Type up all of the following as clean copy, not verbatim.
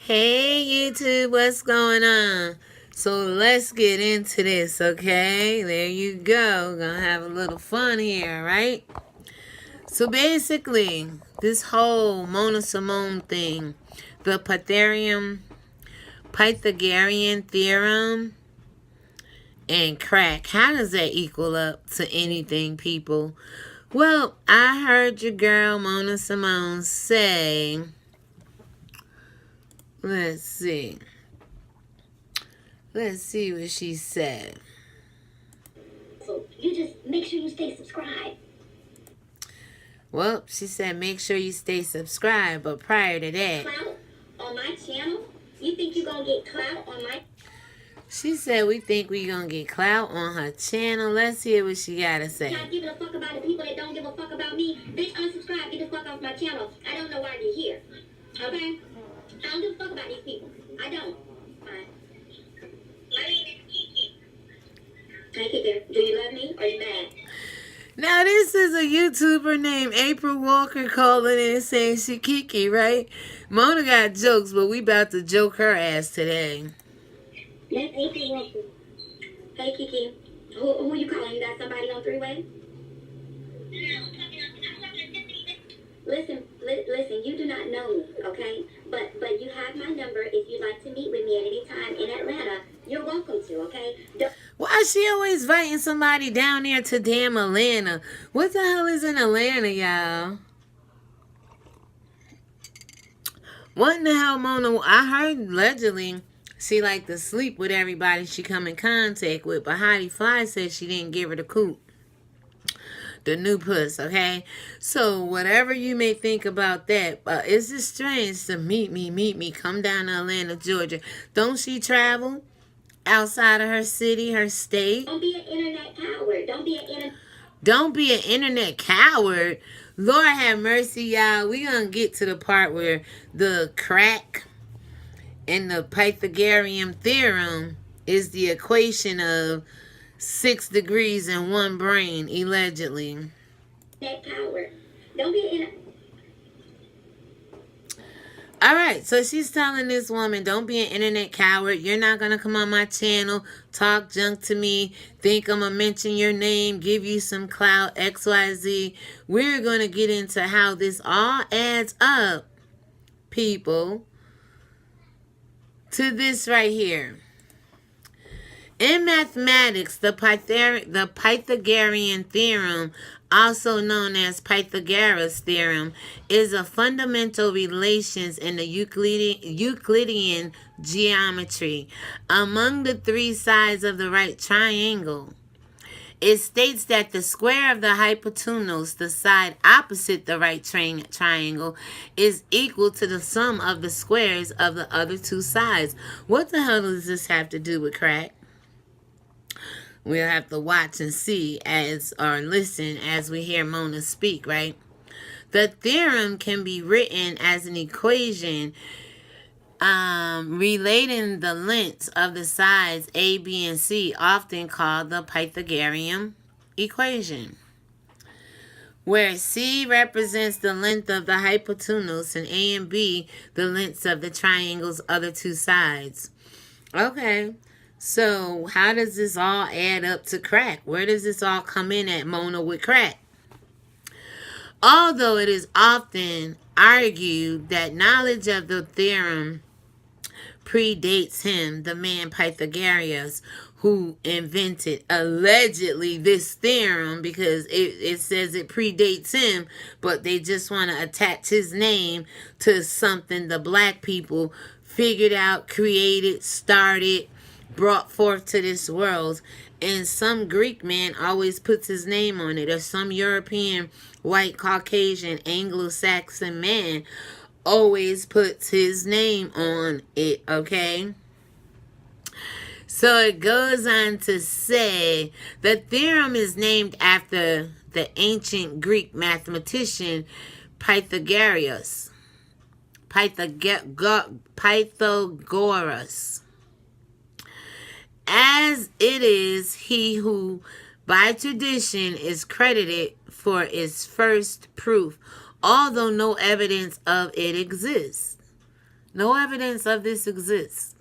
Hey YouTube, what's going on? So let's get into this, okay? There you go. Gonna have a little fun here, right? So basically, this whole Mona Simone thing, the Pythagorean Theorem, and crack, how does that equal up to anything, people? Well, I heard your girl Mona Simone say, let's see what she said. So you just make sure you stay subscribed. Well, she said make sure you stay subscribed, but prior to that, Clout on my channel? You think you're gonna get clout on my... She said we think we gonna get clout on her channel. Let's hear what she gotta say. Not giving a fuck about the people that don't give a fuck about me. Bitch, unsubscribe, get the fuck off my channel. I don't know why you're here. Okay? I don't give a fuck about these people. I don't. Alright. My name is Kiki. Hey Kiki, do you love me or you mad? Now this is a YouTuber named April Walker calling in and saying she Kiki, right? Mona got jokes, but we about to joke her ass today. Yes, April Walker. Hey Kiki, who you calling? You got somebody on three-way? Listen, you do not know me, okay? But you have my number. If you'd like to meet with me at any time in Atlanta, you're welcome to, okay? Why is she always inviting somebody down there to damn Atlanta? What the hell is in Atlanta, y'all? What in the hell, Mona? I heard allegedly she like to sleep with everybody she come in contact with, but Heidi Fly said she didn't give her the coot. The new puss, okay? So whatever you may think about that, it's just strange to meet me, come down to Atlanta, Georgia. Don't she travel outside of her city, her state? Don't be an internet coward. Don't be an internet coward. Lord have mercy, y'all. We gonna get to the part where the crack and the Pythagorean Theorem is the equation of 6 degrees in one brain, allegedly. That coward. Don't be an... Alright, so she's telling this woman, don't be an internet coward. You're not going to come on my channel, talk junk to me, think I'm going to mention your name, give you some clout, XYZ. We're going to get into how this all adds up, people, to this right here. In mathematics, the Pythagorean Theorem, also known as Pythagoras Theorem, is a fundamental relations in the Euclidean geometry among the three sides of the right triangle. It states that the square of the hypotenuse, the side opposite the right triangle, is equal to the sum of the squares of the other two sides. What the hell does this have to do with crack? We'll have to watch and see or listen as we hear Mona speak, right? The theorem can be written as an equation relating the lengths of the sides A, B, and C, often called the Pythagorean equation, where C represents the length of the hypotenuse and A and B the lengths of the triangle's other two sides. Okay. So how does this all add up to crack? Where does this all come in at, Mona, with crack? Although it is often argued that knowledge of the theorem predates him, the man Pythagoras, who invented allegedly this theorem, because it says it predates him, but they just want to attach his name to something the black people figured out, created, started, brought forth to this world. And some Greek man always puts his name on it, or some European, white, Caucasian, Anglo-Saxon man always puts his name on it, okay? So it goes on to say the theorem is named after the ancient Greek mathematician Pythagoras. As it is he who by tradition is credited for its first proof, although no evidence of it exists. No evidence of this exists.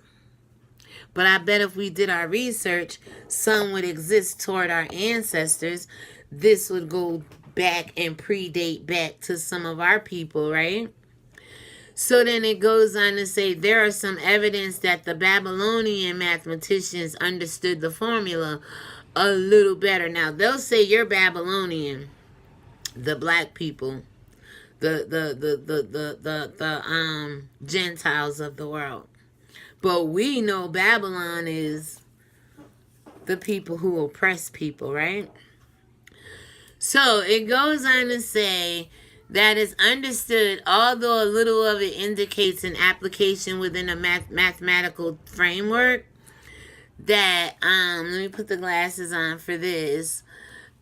But I bet if we did our research, some would exist toward our ancestors. This would go back and predate back to some of our people, right? So then it goes on to say there are some evidence that the Babylonian mathematicians understood the formula a little better. Now they'll say you're Babylonian, the black people, the Gentiles of the world. But we know Babylon is the people who oppress people, right? So it goes on to say that is understood, although a little of it indicates an application within a mathematical framework, that, let me put the glasses on for this,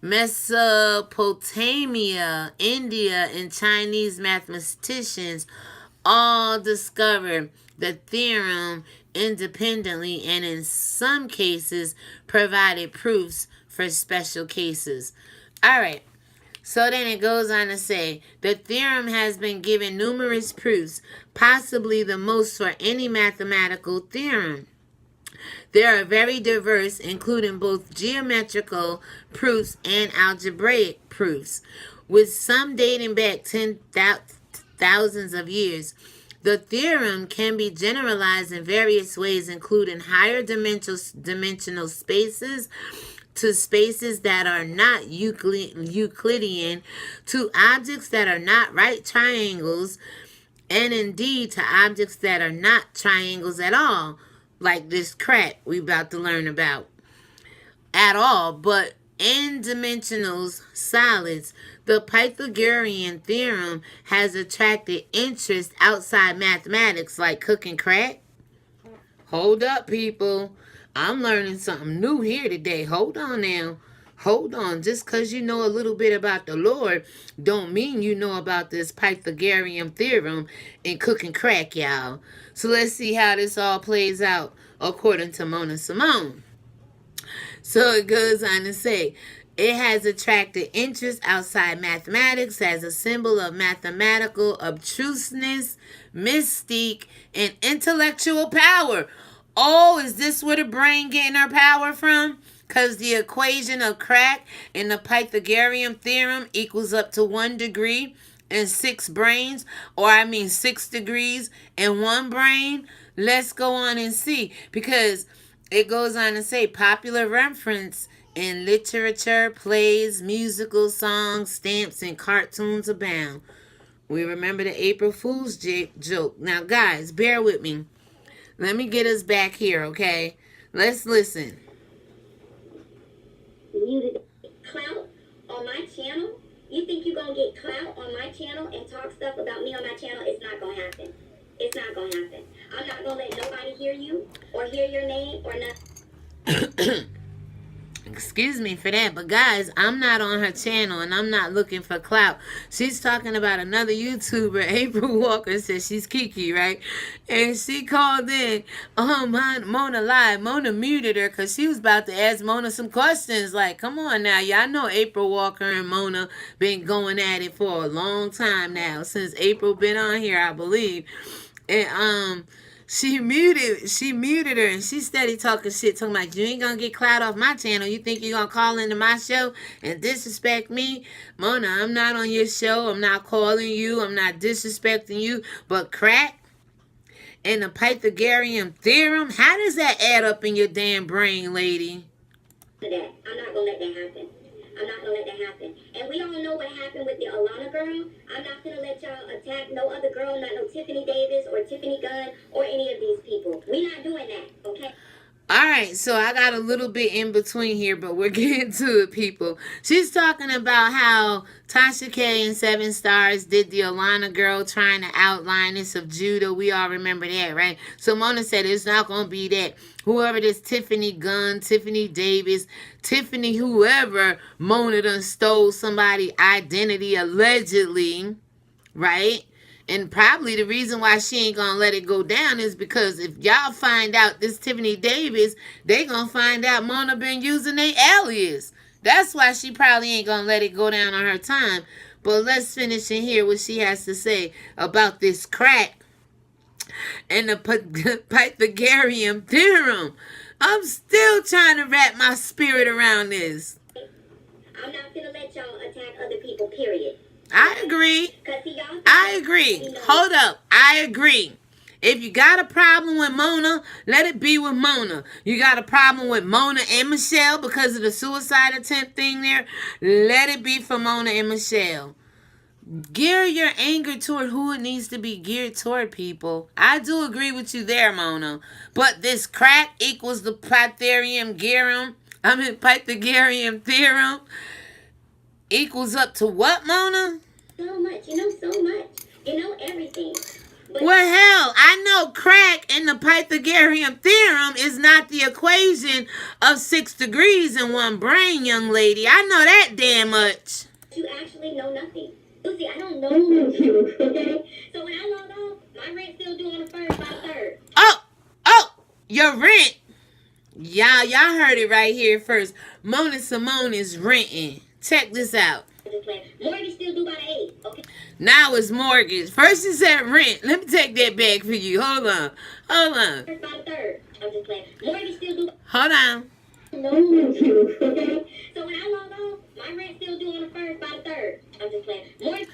Mesopotamia, India, and Chinese mathematicians all discovered the theorem independently and in some cases provided proofs for special cases. All right. So then it goes on to say, the theorem has been given numerous proofs, possibly the most for any mathematical theorem. There are very diverse, including both geometrical proofs and algebraic proofs, with some dating back thousands of years. The theorem can be generalized in various ways, including higher dimensional spaces, to spaces that are not Euclidean, to objects that are not right triangles, and indeed to objects that are not triangles at all, like this crack we about to learn about, at all, but n-dimensionals, solids. The Pythagorean Theorem has attracted interest outside mathematics, like cooking crack. Hold up, people. I'm learning something new here today. Hold on now. Hold on. Just because you know a little bit about the Lord don't mean you know about this Pythagorean Theorem and cooking crack, y'all. So let's see how this all plays out according to Mona Simone. So it goes on to say, it has attracted interest outside mathematics as a symbol of mathematical obtuseness, mystique, and intellectual power. Oh, is this where the brain getting her power from? Because the equation of crack in the Pythagorean theorem equals up to 1 degree and 6 brains, or 6 degrees and 1 brain. Let's go on and see, because it goes on to say popular reference in literature, plays, musical songs, stamps, and cartoons abound. We remember the April Fool's joke. Now, guys, bear with me. Let me get us back here, okay? Let's listen. You to get clout on my channel? You think you're going to get clout on my channel and talk stuff about me on my channel? It's not going to happen. It's not going to happen. I'm not going to let nobody hear you or hear your name or nothing. Excuse me for that, but guys, I'm not on her channel and I'm not looking for clout. She's talking about another YouTuber, April Walker, says she's Kiki, right? And she called in Mona live. Mona muted her because she was about to ask Mona some questions. Like, come on now, y'all know April Walker and Mona been going at it for a long time now, since April been on here, I believe. And She muted her, and she steady talking shit, talking about you ain't gonna get clout off my channel. You think you're gonna call into my show and disrespect me? Mona, I'm not on your show. I'm not calling you. I'm not disrespecting you. But crack and the Pythagorean Theorem, how does that add up in your damn brain, lady? I'm not gonna let that happen. I'm not gonna let that happen. And we all know what happened with the Alana girl. I'm not gonna let y'all attack no other girl, not no Tiffany Davis or Tiffany Gunn or any of these people. We're not doing that, okay? All right, so I got a little bit in between here, but we're getting to it, people. She's talking about how Tasha K and 7 Stars did the Alana girl trying to outline this of Judah. We all remember that, right? So Mona said it's not going to be that. Whoever this Tiffany Gunn, Tiffany Davis, Tiffany whoever, Mona done stole somebody's identity allegedly, right? And probably the reason why she ain't gonna let it go down is because if y'all find out this Tiffany Davis, they gonna find out Mona been using their alias. That's why she probably ain't gonna let it go down on her time. But let's finish and hear what she has to say about this crack. and the Pythagorean Theorem. I'm still trying to wrap my spirit around this. I'm not gonna let y'all attack other people, period. I agree. See, y'all I agree. Hold up. I agree. If you got a problem with Mona, let it be with Mona. You got a problem with Mona and Michelle because of the suicide attempt thing there, let it be for Mona and Michelle. Gear your anger toward who it needs to be geared toward, people. I do agree with you there, Mona. But this crack equals the Pythagorean Theorem equals up to what, Mona? So much. You know so much. You know everything. Well, hell, I know crack in the Pythagorean Theorem is not the equation of 6 degrees in one brain, young lady. I know that damn much. You actually know nothing. Lucy, I don't know you, okay? So when I log off, my rent still due on the 1st by the 3rd. Oh, your rent. Y'all heard it right here first. Mona Simone is renting. Check this out. Mortgage still due by the 8th, okay? Now it's mortgage. First you said rent. Let me take that back for you. Hold on. By the 3rd. I'm just playing. Mortgage still due. Hold on. No, you, okay? So when I log off, my rent still due on the 1st by the 3rd. I'm just playing. Mortgage.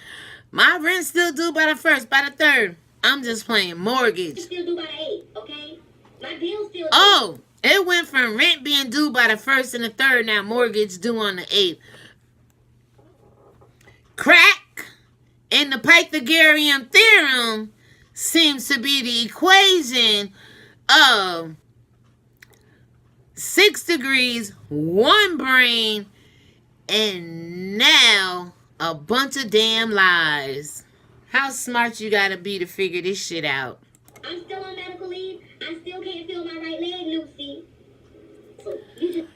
My rent still due by the 1st, by the 3rd. I'm just playing mortgage. Still due by the 8th, okay? My bill's still due. Oh, it went from rent being due by the 1st and the 3rd, now mortgage due on the 8th. Crack in the Pythagorean Theorem seems to be the equation of 6 degrees, one brain, and now a bunch of damn lies. How smart you gotta be to figure this shit out? I'm still on medical leave. I still can't feel my right leg, Lucy. So you just...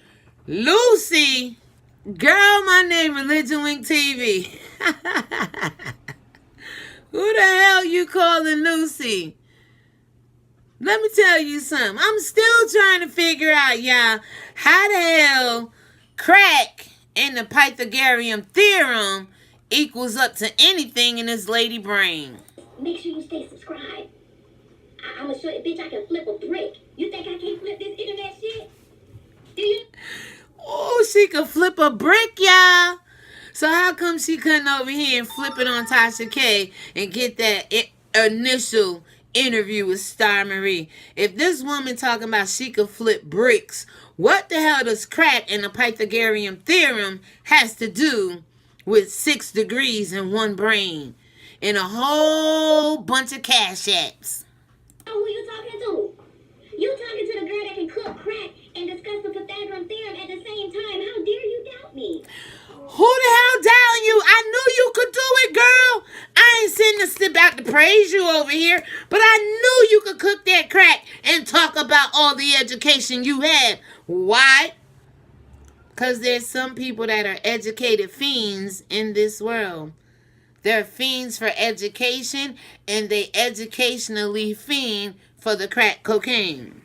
Lucy? Girl, my name ReligionWinked TV. Who the hell you calling Lucy? Let me tell you something. I'm still trying to figure out, y'all, how the hell crack in the Pythagorean Theorem equals up to anything in this lady brain. Make sure you stay subscribed. I'm gonna show you, bitch, I can flip a brick. You think I can't flip this internet shit? Do you? Oh, she could flip a brick, y'all. So how come she couldn't over here and flip it on Tasha K and get that initial interview with Star Marie? If this woman talking about she could flip bricks, what the hell does crack in the Pythagorean Theorem has to do with 6 degrees in one brain and a whole bunch of cash apps? Who you talking to? You talking to the girl that can cook crack and discuss the Pythagorean Theorem at the same time. How dare you doubt me? Who the hell doubting you? I knew you could do it, girl. I ain't sitting to sit back to praise you over here, but I knew you could cook that crack and talk about all the education you had. Why? Because there's some people that are educated fiends in this world. They're fiends for education, and they educationally fiend for the crack cocaine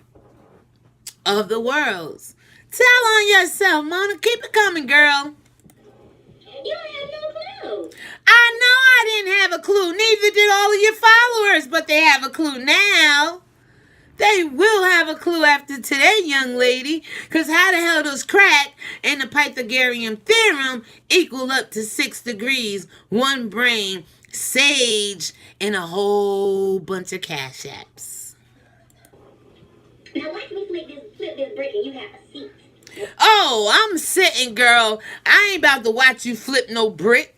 of the worlds. Tell on yourself, Mona. Keep it coming, girl. You have no clue. I know I didn't have a clue. Neither did all of your followers, but they have a clue now. They will have a clue after today, young lady. Because how the hell does crack and the Pythagorean Theorem equal up to 6 degrees, one brain, sage, and a whole bunch of cash apps? Now watch me flip this brick and you have a seat. Oh, I'm sitting, girl. I ain't about to watch you flip no brick.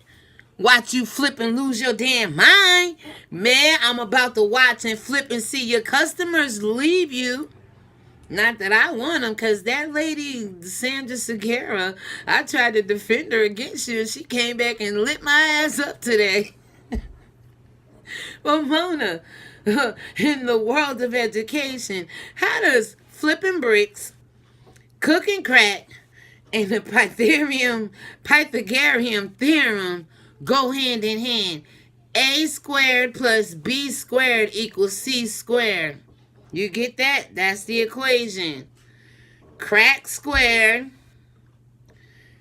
Watch you flip and lose your damn mind. Man, I'm about to watch and flip and see your customers leave you. Not that I want them, because that lady, Sandra Segura, I tried to defend her against you, and she came back and lit my ass up today. Well, Mona, in the world of education, how does flipping bricks, cooking crack, and the Pythagorean Theorem go hand in hand? A squared plus B squared equals C squared. You get that? That's the equation. Crack squared,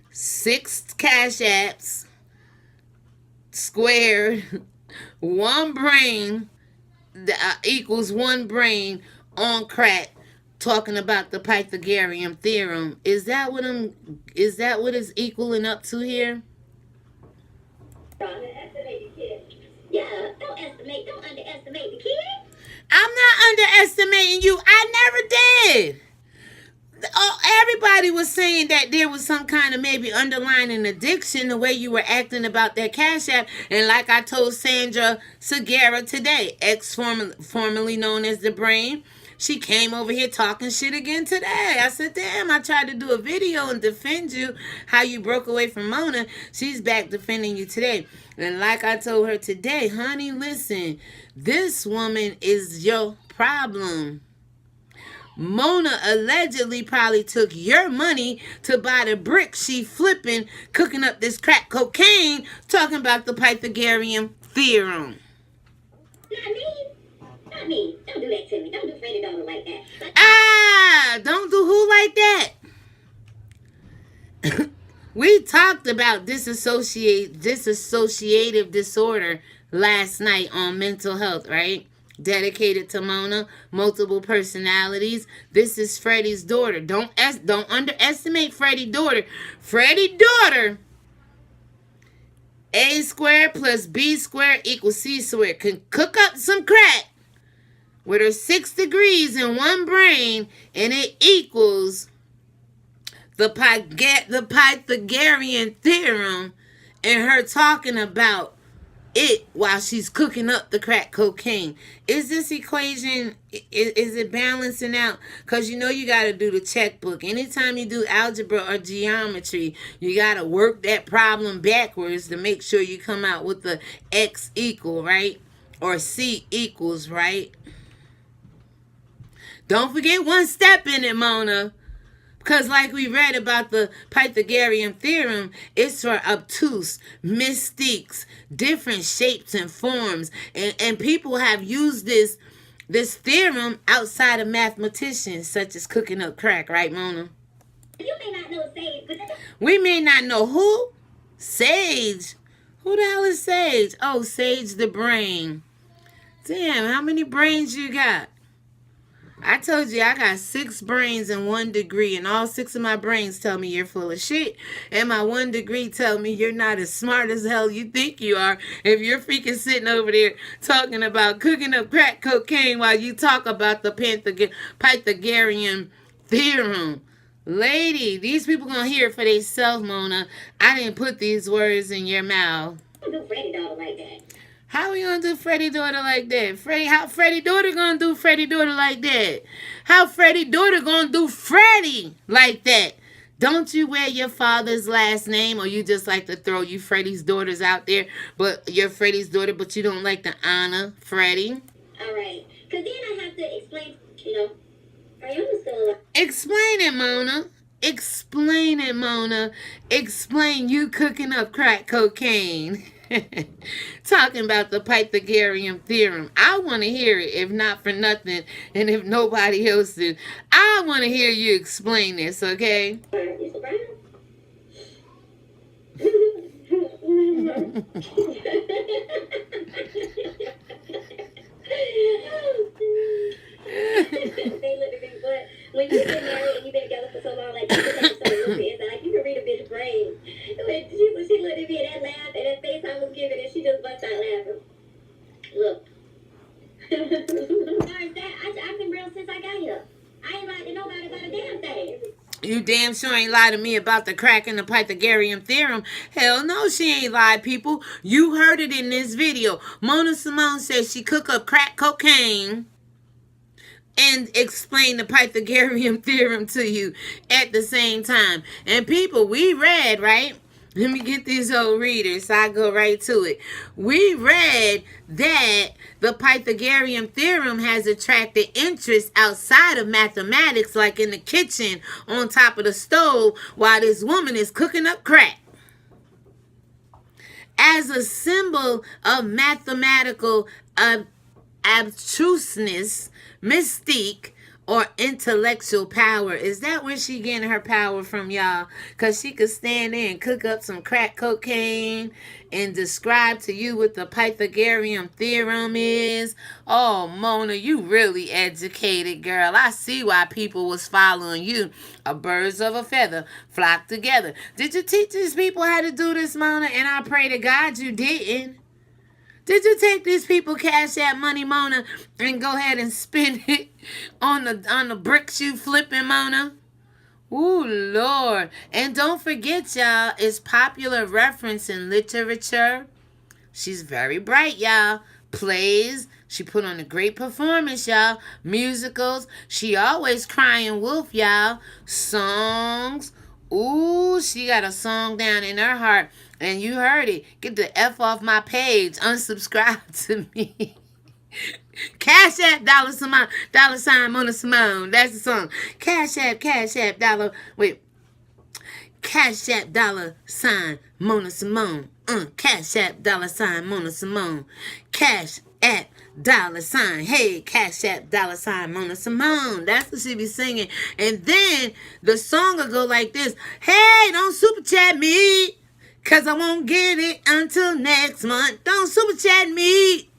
6 cash apps squared, one brain, equals one brain on crack, talking about the Pythagorean theorem. Is that what it's equaling up to here? Don't underestimate the kid. Yeah, don't underestimate the kid. I'm not underestimating you. I never did. Oh, everybody was saying that there was some kind of maybe underlying addiction the way you were acting about that Cash App. And like I told Sandra Segura today, formerly known as The Brain, she came over here talking shit again today. I said, damn, I tried to do a video and defend you, how you broke away from Mona. She's back defending you today. And like I told her today, honey, listen, this woman is your problem. Mona allegedly probably took your money to buy the bricks she flipping, cooking up this crack cocaine, talking about the Pythagorean Theorem. Not me. Not me. Don't do that to me. Don't do Freddie Daughter like that. Don't do who like that? We talked about dissociative disorder last night on mental health, right? Dedicated to Mona, multiple personalities. This is Freddie's daughter. Don't underestimate Freddie's daughter. Freddie's daughter, A squared plus B squared equals C squared, can cook up some crack with her 6 degrees in one brain, and it equals the Pythagorean theorem, and her talking about it while she's cooking up the crack cocaine. Is this equation, is it balancing out? Because you know you got to do the checkbook. Anytime you do algebra or geometry, you got to work that problem backwards to make sure you come out with the X equal, right? Or C equals, right? Don't forget one step in it, Mona. Because like we read about the Pythagorean theorem, it's for obtuse, mystiques, different shapes and forms. And people have used this theorem outside of mathematicians, such as cooking up crack, right, Mona? You may not know Sage, but we may not know who? Sage. Who the hell is Sage? Oh, Sage the Brain. Damn, how many brains you got? I told you I got 6 brains and 1 degree, and all 6 of my brains tell me you're full of shit, and my 1 degree tell me you're not as smart as hell you think you are if you're freaking sitting over there talking about cooking up crack cocaine while you talk about the Pythagorean theorem. Lady, these people gonna hear it for themselves, Mona. I didn't put these words in your mouth. don't do Freddie Daughter like that. How we gonna do Freddie daughter like that? How Freddie daughter gonna do Freddie daughter like that? How Freddie daughter gonna do Freddie like that? Don't you wear your father's last name, or you just like to throw you Freddie's daughters out there, but you're Freddie's daughter, but you don't like to honor Freddie? All right. Because then I have to explain, are you understood? Explain it, Mona. Explain it, Mona. Explain you cooking up crack cocaine. Talking about the Pythagorean theorem. I want to hear it, if not for nothing, and if nobody else did. I want to hear you explain this, okay? Mr. Brown? They look at me, but when you've been married and you've been together for so long, like, you can take so little bit, like, you can read a bitch brain. When she looked at me and that laugh and that face I was giving, and she just bust out laughing. Look. I've been real since I got here. I ain't lied to nobody about a damn thing. You damn sure ain't lied to me about the crack and the Pythagorean theorem. Hell no, she ain't lied, people. You heard it in this video. Mona Simone says she cook up crack cocaine and explain the Pythagorean theorem to you at the same time. And people, we read, right? Let me get these old readers so I go right to it. We read that the Pythagorean theorem has attracted interest outside of mathematics, like in the kitchen on top of the stove while this woman is cooking up crack. As a symbol of mathematical abstruseness, mystique, or intellectual power. Is that where she getting her power from, y'all? Because she could stand there and cook up some crack cocaine and describe to you what the Pythagorean Theorem is. Oh, Mona, you really educated, girl. I see why people was following you. A birds of a feather flock together. Did you teach these people how to do this, Mona? And I pray to God you didn't. Did you take these people Cash App money, Mona, and go ahead and spend it on the bricks you flipping, Mona? Ooh, Lord. And don't forget, y'all, it's popular reference in literature. She's very bright, y'all. Plays. She put on a great performance, y'all. Musicals. She always crying wolf, y'all. Songs. Ooh, she got a song down in her heart. And you heard it. Get the F off my page. Unsubscribe to me. Cash App, dollar sign, Mona Simone. That's the song. Cash App, dollar. Wait. Cash App, dollar sign, Mona Simone. Cash App, dollar sign, Mona Simone. Cash App, dollar sign. Hey, Cash App, dollar sign, Mona Simone. That's what she be singing. And then the song will go like this. Hey, don't super chat me, cause I won't get it until next month. Don't super chat me,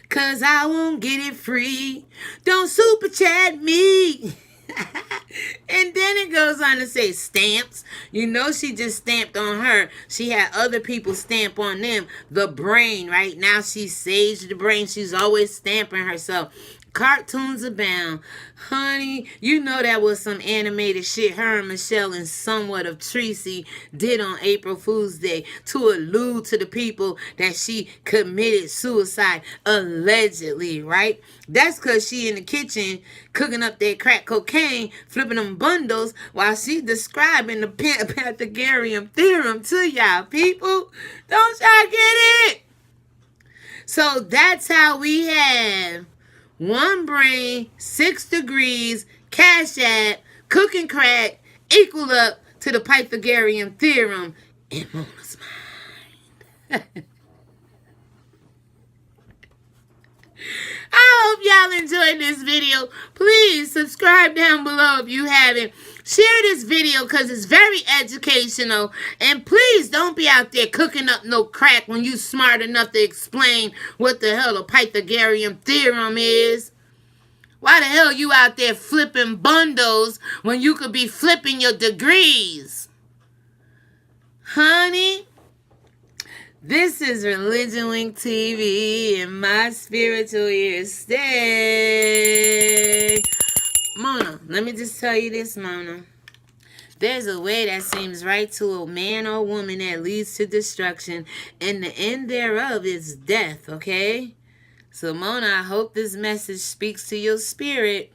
cause I won't get it free. Don't super chat me. And then it goes on to say stamps. You know she just stamped on her. She had other people stamp on them. The brain, right? Now she's Sage the Brain. She's always stamping herself. Cartoons abound. Honey, you know that was some animated shit her and Michelle and somewhat of Tracy did on April Fool's Day to allude to the people that she committed suicide allegedly, right? That's because she in the kitchen cooking up that crack cocaine, flipping them bundles while she describing the Pythagorean Theorem to y'all people. Don't y'all get it? So that's how we have one brain, 6 degrees, Cash App, cooking crack, equal up to the Pythagorean Theorem in Mona's mind. I hope y'all enjoyed this video. Please subscribe down below if you haven't. Share this video because it's very educational. And please don't be out there cooking up no crack when you smart enough to explain what the hell a Pythagorean Theorem is. Why the hell you out there flipping bundles when you could be flipping your degrees? Honey, this is ReligionWinked TV and my spiritual ears stay. Mona, let me just tell you this, Mona. There's a way that seems right to a man or woman that leads to destruction, and the end thereof is death, okay? So, Mona, I hope this message speaks to your spirit.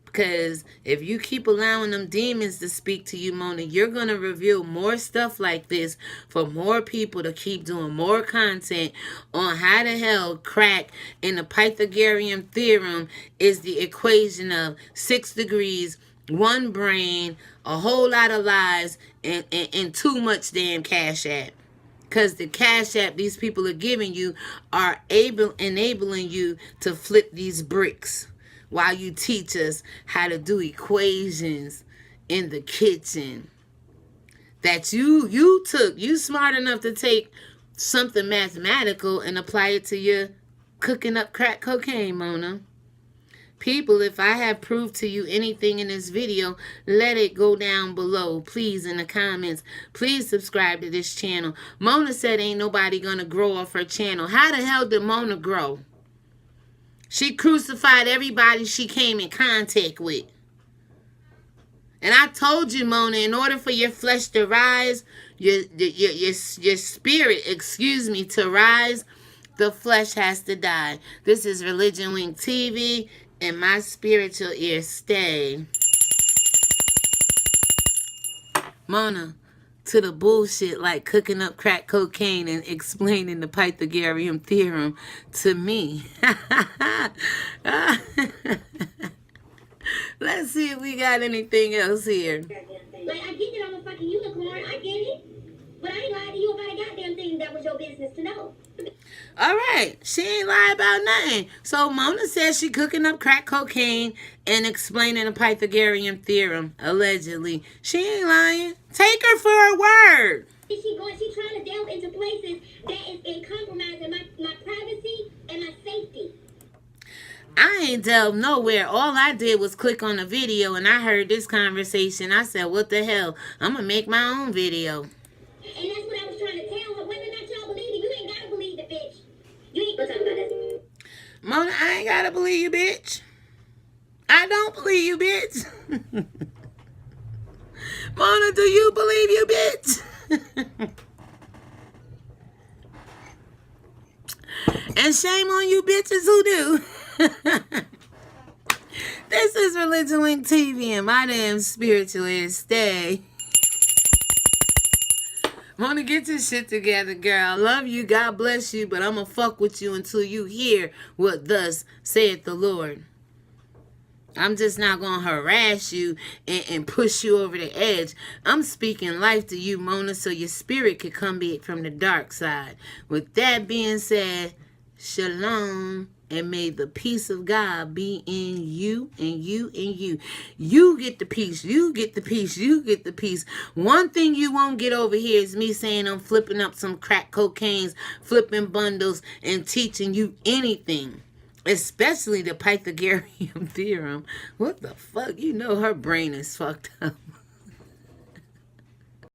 Because if you keep allowing them demons to speak to you, Mona, you're going to reveal more stuff like this for more people to keep doing more content on how the hell crack in the Pythagorean Theorem is the equation of 6 degrees, one brain, a whole lot of lies, and too much damn Cash App. Because the Cash App these people are giving you are enabling you to flip these bricks while you teach us how to do equations in the kitchen. That you smart enough to take something mathematical and apply it to your cooking up crack cocaine, Mona. People, if I have proved to you anything in this video, let it go down below, please, in the comments. Please subscribe to this channel. Mona said ain't nobody gonna grow off her channel. How the hell did Mona grow? She crucified everybody she came in contact with. And I told you, Mona, in order for your flesh to rise, your spirit, to rise, the flesh has to die. This is ReligionWinked TV, and my spiritual ears stay. Mona, to the bullshit like cooking up crack cocaine and explaining the Pythagorean Theorem to me. Let's see if we got anything else here. Like, I get it, I'm a fucking unicorn. I get it. But I ain't lied to you about a goddamn thing that was your business to know. All right, she ain't lie about nothing. So Mona says she cooking up crack cocaine and explaining the Pythagorean Theorem, allegedly. She ain't lying. Take her for her word. She trying to delve into places that is in compromising my privacy and my safety. I ain't delved nowhere. All I did was click on the video and I heard this conversation. I said, what the hell? I'm going to make my own video. And that's what I was trying to tell her. Whether or not y'all believe it, you ain't got to believe the bitch. You ain't going to talk about this. Mona, I ain't got to believe you, bitch. I don't believe you, bitch. Mona, do you believe you, bitch? And shame on you bitches who do. This is ReligionWinked TV and my damn spiritualist. Stay. Mona, get your shit together, girl. I love you. God bless you. But I'm going to fuck with you until you hear what thus saith the Lord. I'm just not going to harass you and push you over the edge. I'm speaking life to you, Mona, so your spirit could come back from the dark side. With that being said, shalom, and may the peace of God be in you and you and you. You get the peace. You get the peace. You get the peace. One thing you won't get over here is me saying I'm flipping up some crack cocaines, flipping bundles, and teaching you anything. Especially the Pythagorean Theorem. What the fuck? You know her brain is fucked up.